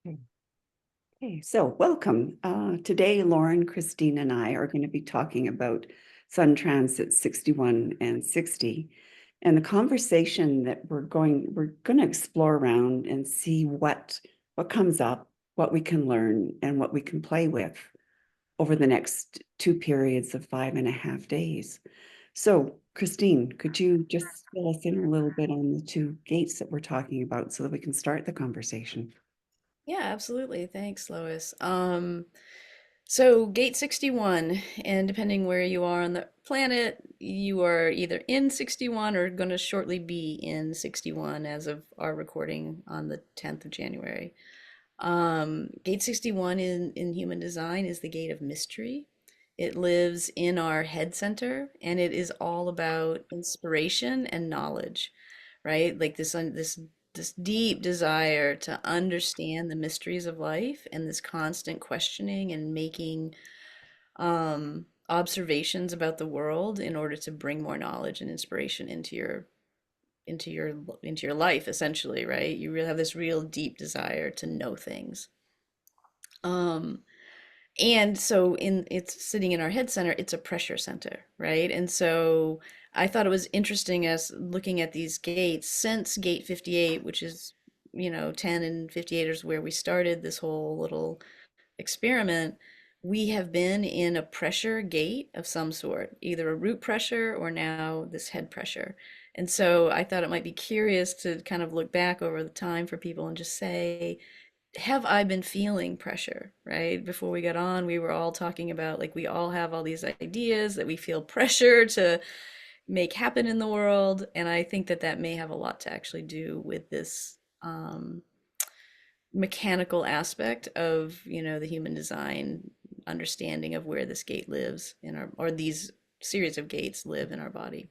Okay, so welcome. Today, Lauren, Christine, and I are going to be talking about Sun transits 61 and 60. And the conversation that we're going to explore around and see what comes up, what we can learn, and what we can play with over the next two periods of 5.5 days. So, Christine, could you just fill us in a little bit on the two gates that we're talking about so that we can start the conversation? Yeah, absolutely. Thanks, Lois. So gate 61, and depending where you are on the planet, you are either in 61 or going to shortly be in 61 as of our recording on the 10th of January. Gate 61 in human design is the gate of mystery. It lives in our head center, and it is all about inspiration and knowledge, right? Like this deep desire to understand the mysteries of life and this constant questioning and making observations about the world in order to bring more knowledge and inspiration into your life, essentially, right? You really have this real deep desire to know things. Um, and so in it's sitting in our head center, it's a pressure center, right? And so I thought it was interesting as looking at these gates since gate 58, which is, 10 and 58 is where we started this whole little experiment. We have been in a pressure gate of some sort, either a root pressure or now this head pressure. And so I thought it might be curious to kind of look back over the time for people and just say, have I been feeling pressure, right? Before we got on, we were all talking about like we all have all these ideas that we feel pressure to make happen in the world. And I think that that may have a lot to actually do with this mechanical aspect of, the human design understanding of where this gate lives in our, or these series of gates live in our body.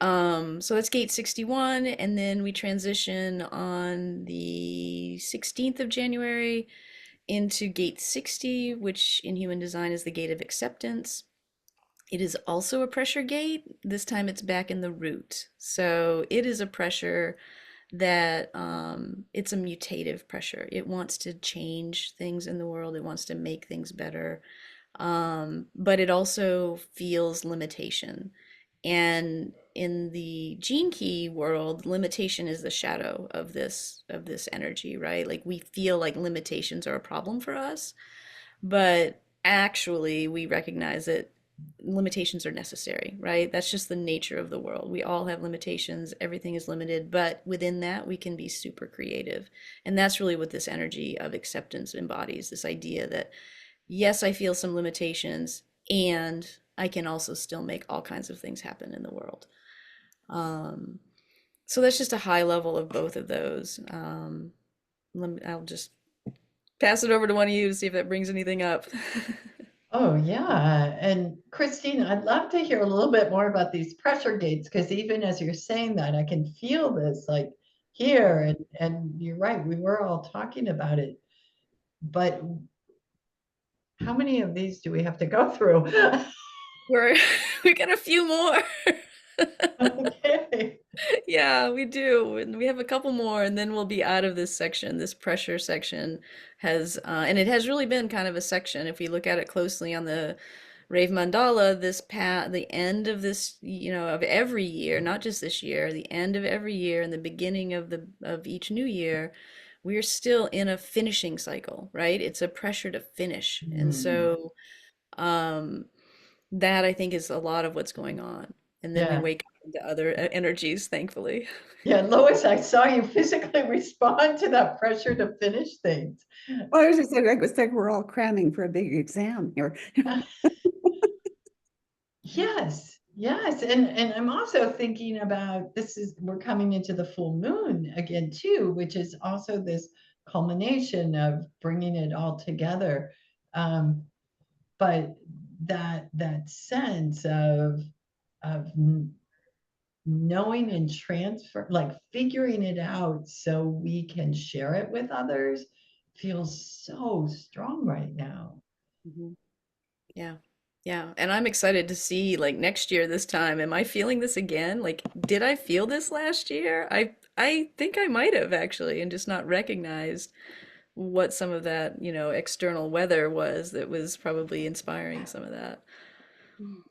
So that's gate 61, and then we transition on the 16th of January into gate 60, which in human design is the gate of acceptance. It is also a pressure gate. This time it's back in the root. So it is a pressure that it's a mutative pressure. It wants to change things in the world, it wants to make things better. But it also feels limitation. And in the gene key world, limitation is the shadow of this energy, right? Like we feel like limitations are a problem for us, but actually we recognize that limitations are necessary, right? That's just the nature of the world. We all have limitations, everything is limited, but within that we can be super creative. And that's really what this energy of acceptance embodies, this idea that yes, I feel some limitations, and I can also still make all kinds of things happen in the world. Um, so that's just a high level of both of those. I'll just pass it over to one of you to see if that brings anything up. Oh, yeah. And Christine, I'd love to hear a little bit more about these pressure gates because even as you're saying that, I can feel this like here. And you're right, we were all talking about it. But how many of these do we have to go through? We're we got a few more. Okay. Yeah, we do. And we have a couple more, and then we'll be out of this section. This pressure section and it has really been kind of a section. If we look at it closely on the Rave Mandala, the end of this, of every year, not just this year, the end of every year and the beginning of each new year, we're still in a finishing cycle, right? It's a pressure to finish. And Hmm. so, um, that I think is a lot of what's going on. And then we Yeah. wake up into other energies, thankfully. Yeah, Lois, I saw you physically respond to that pressure to finish things. Well, I was just saying, it's like we're all cramming for a big exam here. Yes, yes. And I'm also thinking about we're coming into the full moon again too, which is also this culmination of bringing it all together. Um, but that sense of knowing and transfer, like figuring it out so we can share it with others feels so strong right now. Mhm. Yeah. Yeah. And I'm excited to see like next year this time. Am I feeling this again? Like, did I feel this last year? I think I might have actually and just not recognized what some of that, external weather was that was probably inspiring some of that.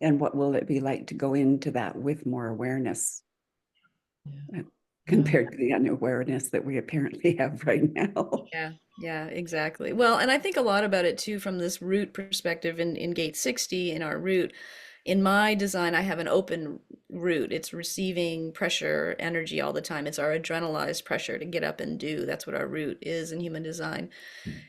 And what will it be like to go into that with more awareness Yeah. uh, Yeah. compared to the unawareness that we apparently have right now? Yeah, yeah, exactly. Well, and I think a lot about it too from this root perspective in gate 60 in our root. In my design, I have an open root. It's receiving pressure, energy all the time. It's our adrenalized pressure to get up and do. That's what our root is in human design.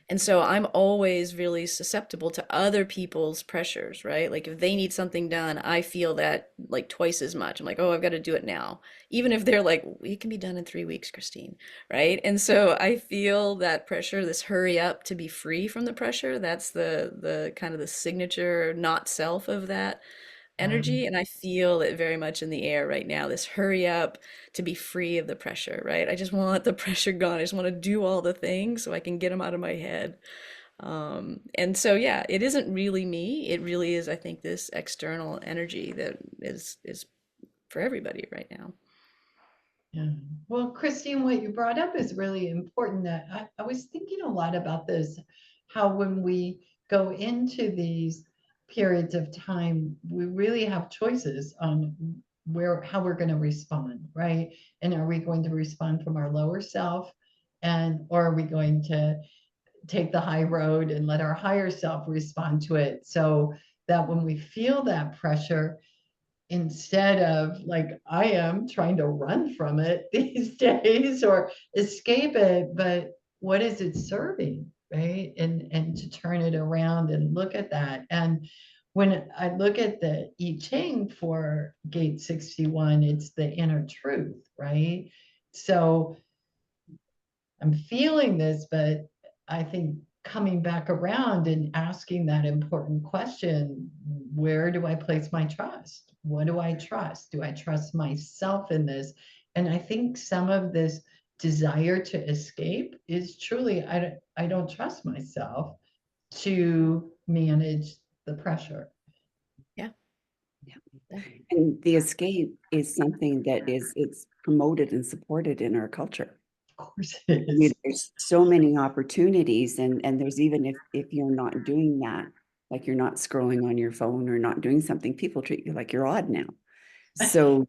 And so I'm always really susceptible to other people's pressures, right? Like if they need something done, I feel that like twice as much. I'm like, oh, I've got to do it now. Even if they're like, it can be done in 3 weeks, Christine, right? And so I feel that pressure, this hurry up to be free from the pressure. That's the kind of the signature not self of that energy. And I feel it very much in the air right now, this hurry up to be free of the pressure, right? I just want the pressure gone. I just want to do all the things so I can get them out of my head. And so, yeah, it isn't really me. It really is, I think, this external energy that is for everybody right now. Yeah. Well, Christine, what you brought up is really important. That I was thinking a lot about this, how when we go into these periods of time, we really have choices on how we're going to respond, right? And are we going to respond from our lower self, or are we going to take the high road and let our higher self respond to it? So that when we feel that pressure, instead of like I am trying to run from it these days or escape it, but what is it serving, right? And to turn it around and look at that. And when I look at the I Ching for gate 61, it's the inner truth, right? So I'm feeling this, but I think coming back around and asking that important question, where do I place my trust? What do I trust? Do I trust myself in this? And I think some of this desire to escape is truly, I don't trust myself to manage the pressure. Yeah. Yeah. Yeah. And the escape is something that it's promoted and supported in our culture. Of course it I mean, is. there's so many opportunities, and there's even if you're not doing that, like you're not scrolling on your phone or not doing something, people treat you like you're odd now. So,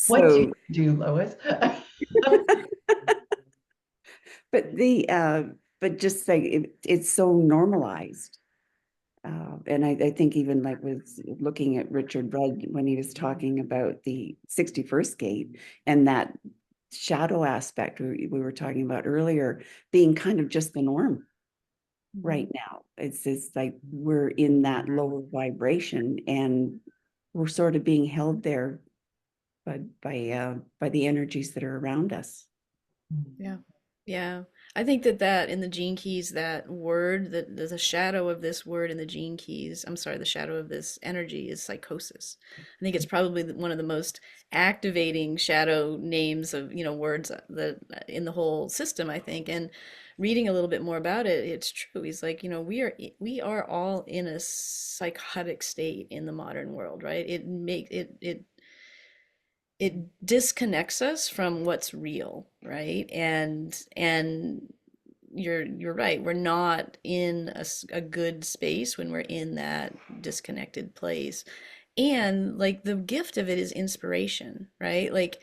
What do you so, do, Lois? but but just like it's so normalized. And I think even like with looking at Richard Rudd when he was talking about the 61st gate and that shadow aspect we were talking about earlier being kind of just the norm right now. It's just like we're in that lower vibration and we're sort of being held there by the energies that are around us. Yeah. Yeah. I think that in the gene keys, that word, that the shadow of this word in the gene keys, I'm sorry, the shadow of this energy is psychosis. I think it's probably one of the most activating shadow names of, words that in the whole system, I think. And reading a little bit more about it, it's true. He's like, we are all in a psychotic state in the modern world, right? It disconnects us from what's real, right? And you're right. We're not in a good space when we're in that disconnected place. And like the gift of it is inspiration, right? Like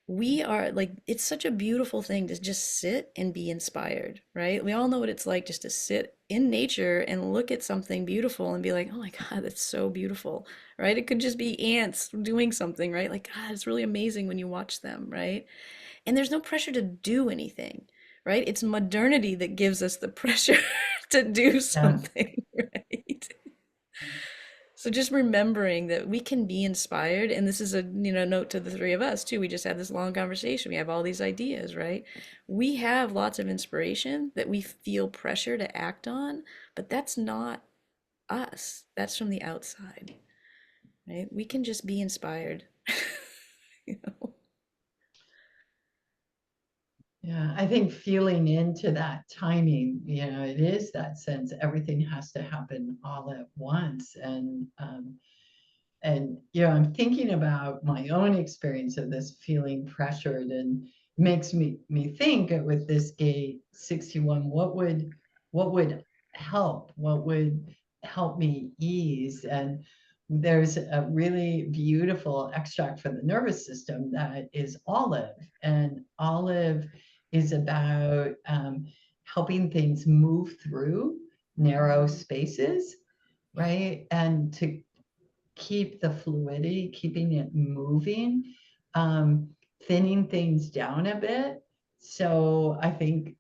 we are like it's such a beautiful thing to just sit and be inspired, right? We all know what it's like just to sit in nature and look at something beautiful and be like, oh my God, that's so beautiful, right? It could just be ants doing something, right? Like, God, it's really amazing when you watch them, right? And there's no pressure to do anything, right? It's modernity that gives us the pressure to do Yeah. something, right? So just remembering that we can be inspired, and this is a note to the three of us too. We just had this long conversation. We have all these ideas, right? We have lots of inspiration that we feel pressure to act on, but that's not us. That's from the outside, right? We can just be inspired. You know? Yeah, I think feeling into that timing, it is that sense everything has to happen all at once. And I'm thinking about my own experience of this feeling pressured and makes me think with this gate 61, what would help? What would help me ease? And there's a really beautiful extract for the nervous system that is olive, and olive is about helping things move through narrow spaces, right? And to keep the fluidity, keeping it moving, thinning things down a bit. So I think,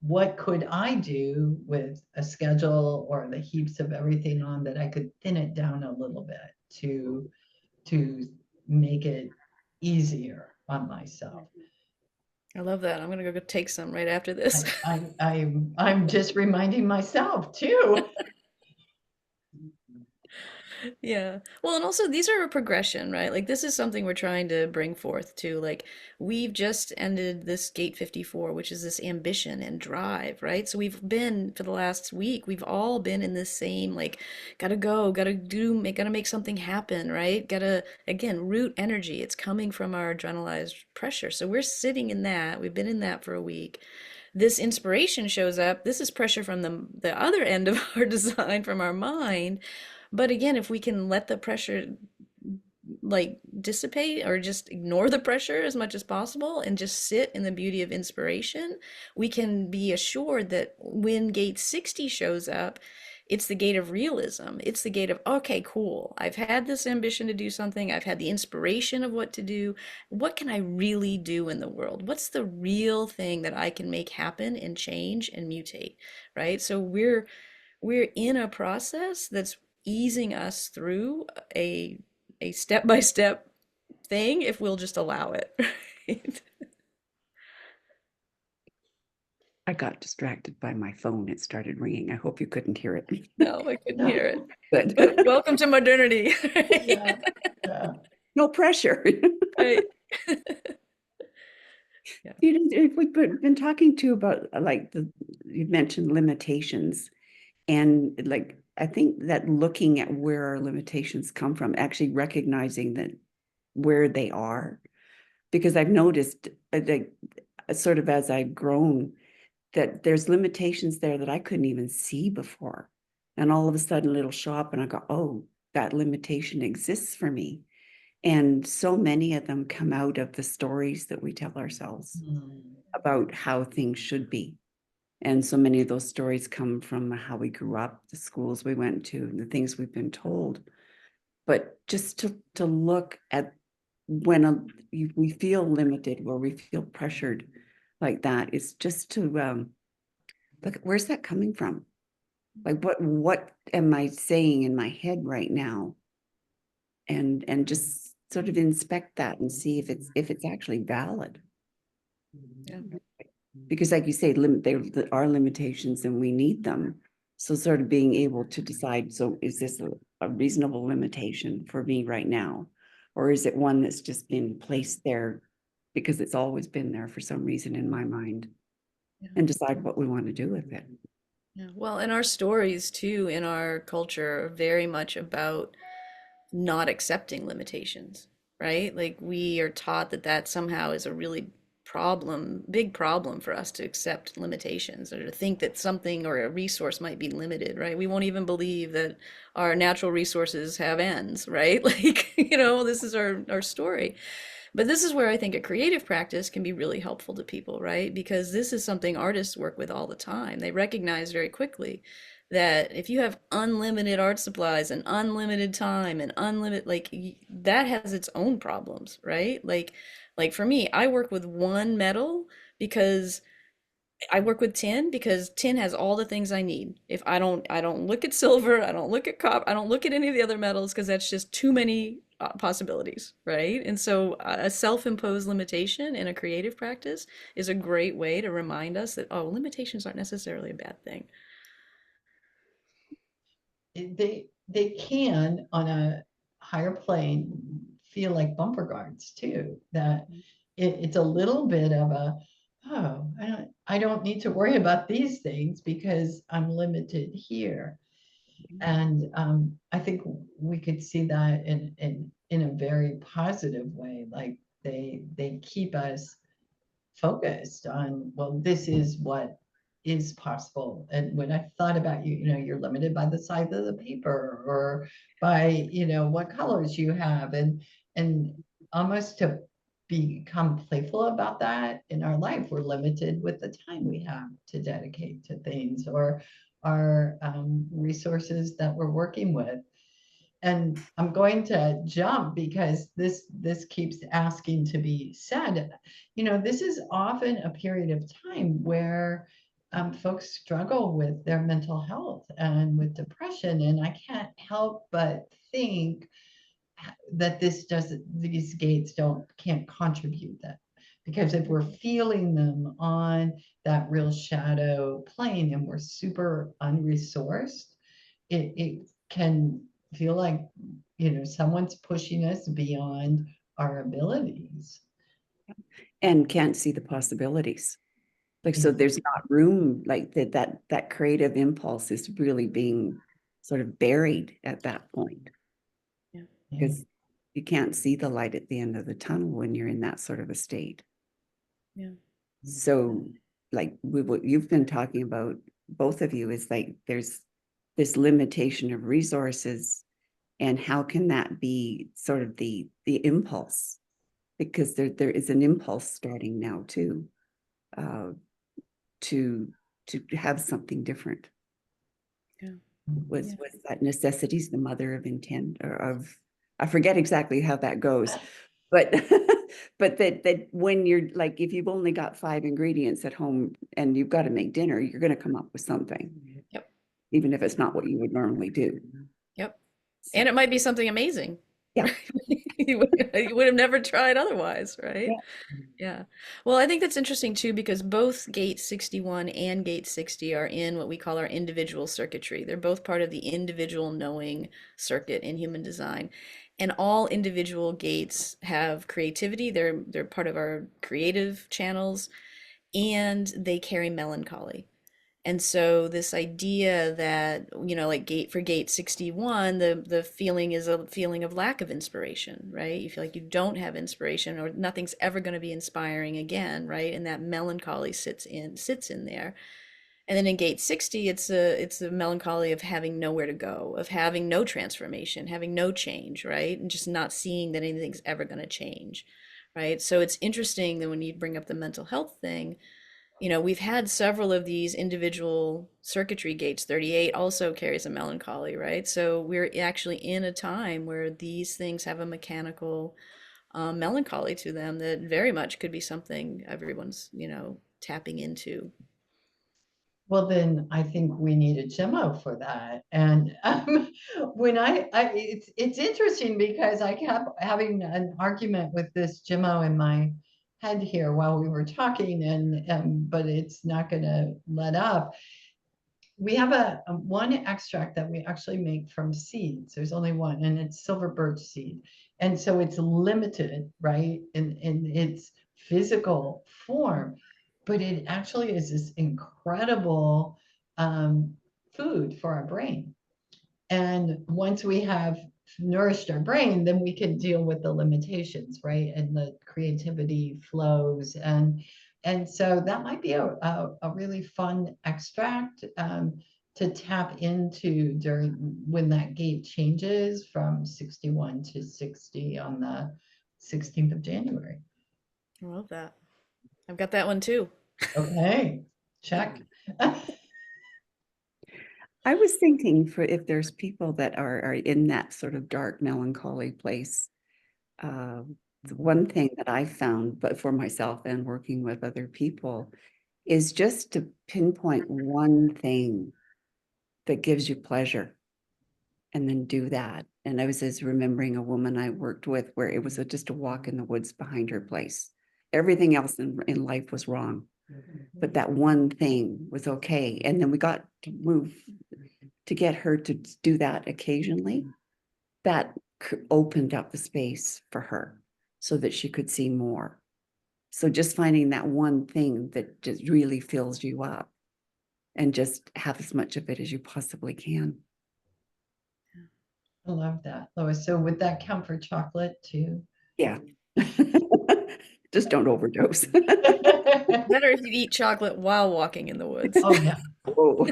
what could I do with a schedule or the heaps of everything on that I could thin it down a little bit to make it easier on myself. I love that. I'm gonna go take some right after this. I'm just reminding myself too. Yeah. Well, and also these are a progression, right? Like this is something we're trying to bring forth too. Like we've just ended this gate 54, which is this ambition and drive, right? So we've been for the last week, we've all been in this same like gotta go, gotta make something happen, right? Gotta again, root energy. It's coming from our adrenalized pressure. So we're sitting in that. We've been in that for a week. This inspiration shows up. This is pressure from the other end of our design, from our mind. But again, if we can let the pressure like dissipate or just ignore the pressure as much as possible and just sit in the beauty of inspiration, we can be assured that when gate 60 shows up, it's the gate of realism. It's the gate of, okay, cool. I've had this ambition to do something. I've had the inspiration of what to do. What can I really do in the world? What's the real thing that I can make happen and change and mutate, right? So we're in a process that's easing us through a step by step thing if we'll just allow it. Right? I got distracted by my phone. It started ringing. I hope you couldn't hear it. No, I couldn't hear it. But But welcome to modernity. Yeah, yeah. no pressure. Right. Yeah. We've been talking too about you mentioned limitations, and like I think that looking at where our limitations come from, actually recognizing that where they are, because I've noticed that sort of as I've grown, that there's limitations there that I couldn't even see before. And all of a sudden it'll show up and I go, oh, that limitation exists for me. And so many of them come out of the stories that we tell ourselves about how things should be. And so many of those stories come from how we grew up, the schools we went to, the things we've been told. But just to look at when we feel limited, where we feel pressured like that, is just to look at where's that coming from? Like what am I saying in my head right now? And just sort of inspect that and see if it's actually valid. Yeah. Because like you say, there are limitations and we need them. So sort of being able to decide, so is this a reasonable limitation for me right now? Or is it one that's just been placed there because it's always been there for some reason in my mind? Yeah. And decide what we want to do with it. Yeah. Well, and our stories too in our culture are very much about not accepting limitations, right? Like we are taught that that somehow is a really big problem for us to accept limitations or to think that something or a resource might be limited, right? We won't even believe that our natural resources have ends, right? Like, this is our story. But this is where I think a creative practice can be really helpful to people, right? Because this is something artists work with all the time. They recognize very quickly that if you have unlimited art supplies and unlimited time and unlimited, like that has its own problems, right? Like for me, I work with one metal because I work with tin because tin has all the things I need. If I don't look at silver, I don't look at copper, I don't look at any of the other metals because that's just too many possibilities, right? And so a self-imposed limitation in a creative practice is a great way to remind us that, oh, limitations aren't necessarily a bad thing. They can on a higher plane feel like bumper guards too, that it's a little bit of a, oh, I don't need to worry about these things because I'm limited here. And I think we could see that in a very positive way, like they keep us focused on, well, this is what is possible. And when I thought about you, you're limited by the size of the paper, or by, what colors you have, and almost to become playful about that in our life. We're limited with the time we have to dedicate to things, or our resources that we're working with. And I'm going to jump because this keeps asking to be said. This is often a period of time where folks struggle with their mental health and with depression, and I can't help but think that these gates can't contribute that, because if we're feeling them on that real shadow plane and we're super unresourced, it can feel like someone's pushing us beyond our abilities. And can't see the possibilities. Like, so there's not room, like that creative impulse is really being sort of buried at that point. Yeah. Because you can't see the light at the end of the tunnel when you're in that sort of a state. Yeah. So like what you've been talking about, both of you, is like there's this limitation of resources, and how can that be sort of the impulse? Because there is an impulse starting now too, to have something different. Yeah. Was that necessity's the mother of intent, or of, I forget exactly how that goes, but but that when you're like, if you've only got 5 ingredients at home and you've got to make dinner, you're going to come up with something. Yep. Even if it's not what you would normally do. Yep. So, And it might be something amazing. yeah. You would have never tried otherwise, right? Yeah. Yeah. Well, I think that's interesting too, because both gate 61 and gate 60 are in what we call our individual circuitry. They're both part of the individual knowing circuit in human design. And all individual gates have creativity. They're part of our creative channels, and they carry melancholy. And so this idea that, like gate 61, the feeling is a feeling of lack of inspiration, right? You feel like you don't have inspiration, or nothing's ever going to be inspiring again, right? And that melancholy sits in there. And then in gate 60, it's a melancholy of having nowhere to go, of having no transformation, having no change, right? And just not seeing that anything's ever going to change, right? So it's interesting that when you bring up the mental health thing, we've had several of these individual circuitry gates. 38 also carries a melancholy, right? So we're actually in a time where these things have a mechanical melancholy to them that very much could be something everyone's, tapping into. Well, then I think we need a GEMMO for that. And when it's interesting because I kept having an argument with this GEMMO in my head here while we were talking, but it's not going to let up. We have a one extract that we actually make from seeds. There's only one, and it's silver birch seed. And so it's limited, right, in its physical form, but it actually is this incredible food for our brain. And once we have nourished our brain, then we can deal with the limitations, right? And the creativity flows. And so that might be a really fun extract to tap into during when that gate changes from 61 to 60 on the 16th of January. I love that. I've got that one too. Okay, check. I was thinking, for if there's people that are in that sort of dark melancholy place, the one thing that I found, but for myself and working with other people, is just to pinpoint one thing that gives you pleasure, and then do that. And I was just remembering a woman I worked with where it was just a walk in the woods behind her place. Everything else in life was wrong, but that one thing was okay. And then we got to move to get her to do that occasionally. That opened up the space for her so that she could see more. So just finding that one thing that just really fills you up, and just have as much of it as you possibly can. I love that, Lois. So would that count for chocolate too? Yeah. Just don't overdose. Better if you eat chocolate while walking in the woods. Oh, yeah. Oh,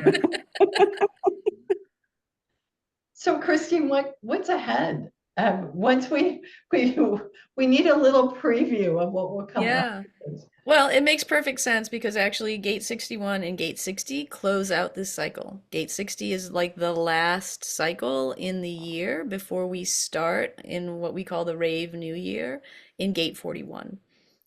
So Christine, what's ahead? Once we we need a little preview of what will come Yeah. afterwards. Well, it makes perfect sense because actually gate 61 and gate 60 close out this cycle. Gate 60 is like the last cycle in the year before we start in what we call the Rave New Year in gate 41.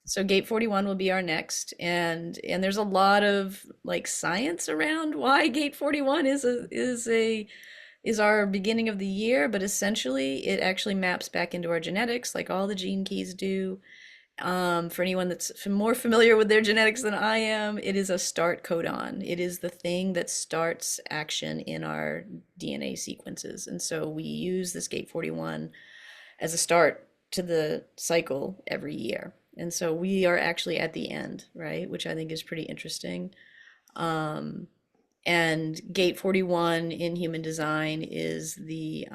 So gate 41 will be our next, and there's a lot of like science around why gate 41 is our beginning of the year, but essentially it actually maps back into our genetics like all the gene keys do. For anyone that's more familiar with their genetics than I am, it is a start codon. It is the thing that starts action in our DNA sequences. And so we use this gate 41 as a start to the cycle every year. And so we are actually at the end, right? Which I think is pretty interesting. And gate 41 in human design is the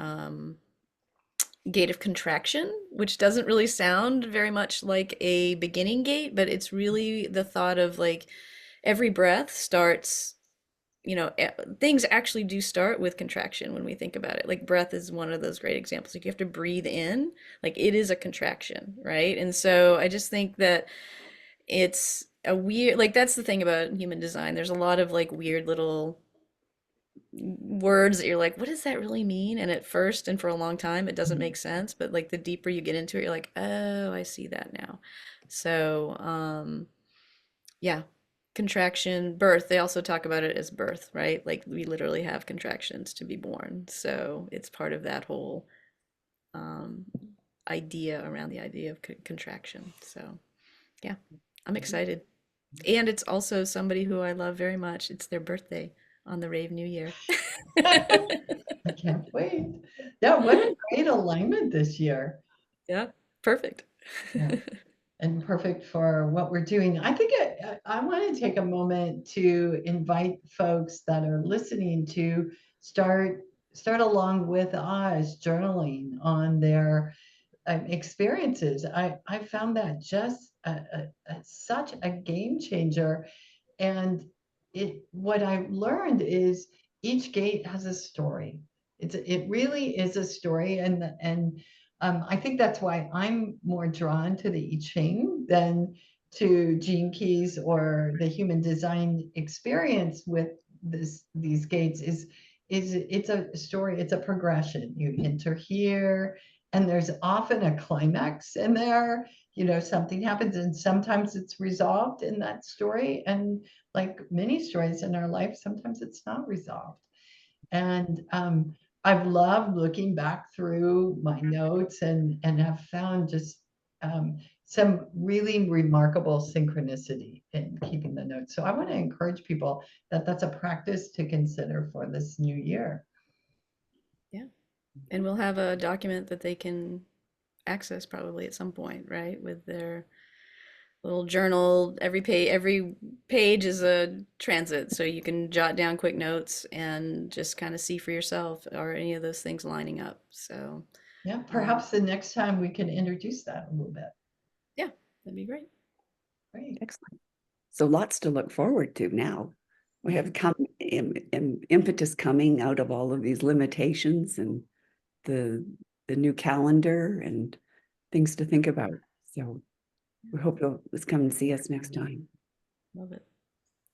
gate of contraction, which doesn't really sound very much like a beginning gate, but it's really the thought of like every breath starts, things actually do start with contraction when we think about it. Like breath is one of those great examples. Like you have to breathe in, like it is a contraction, right? And so I just think that it's a weird, like that's the thing about human design. There's a lot of like weird little words that you're like, what does that really mean? And at first and for a long time, it doesn't make sense. But like the deeper you get into it, you're like, oh, I see that now. So, yeah, contraction, birth. They also talk about it as birth, right? Like we literally have contractions to be born. So it's part of that whole um, idea around the idea of contraction. So, yeah, I'm excited. And it's also somebody who I love very much. It's their birthday on the Rave New Year. I can't wait. Yeah, what a great alignment this year. Yeah, perfect. Yeah. And perfect for what we're doing. I think I want to take a moment to invite folks that are listening to start along with us journaling on their experiences. I found that just such a game changer. And what I learned is each gate has a story. It really is a story, and I think that's why I'm more drawn to the I Ching than to Gene Keys or the human design experience with these gates. Is it's a story, it's a progression. You enter here, and there's often a climax in there. Something happens, and sometimes it's resolved in that story, and like many stories in our life, sometimes it's not resolved. And I've loved looking back through my notes and have found just some really remarkable synchronicity in keeping the notes. So I want to encourage people that that's a practice to consider for this new year. Yeah. And we'll have a document that they can access probably at some point, right? With their little journal. Every page is a transit, so you can jot down quick notes and just kind of see for yourself are any of those things lining up. So, Yeah, um, perhaps the next time we can introduce that a little bit. yeah, that'd be great. Great. excellent. So lots to look forward to now. We have impetus coming out of all of these limitations and the new calendar and things to think about. So we hope you'll come and see us next time. Love it.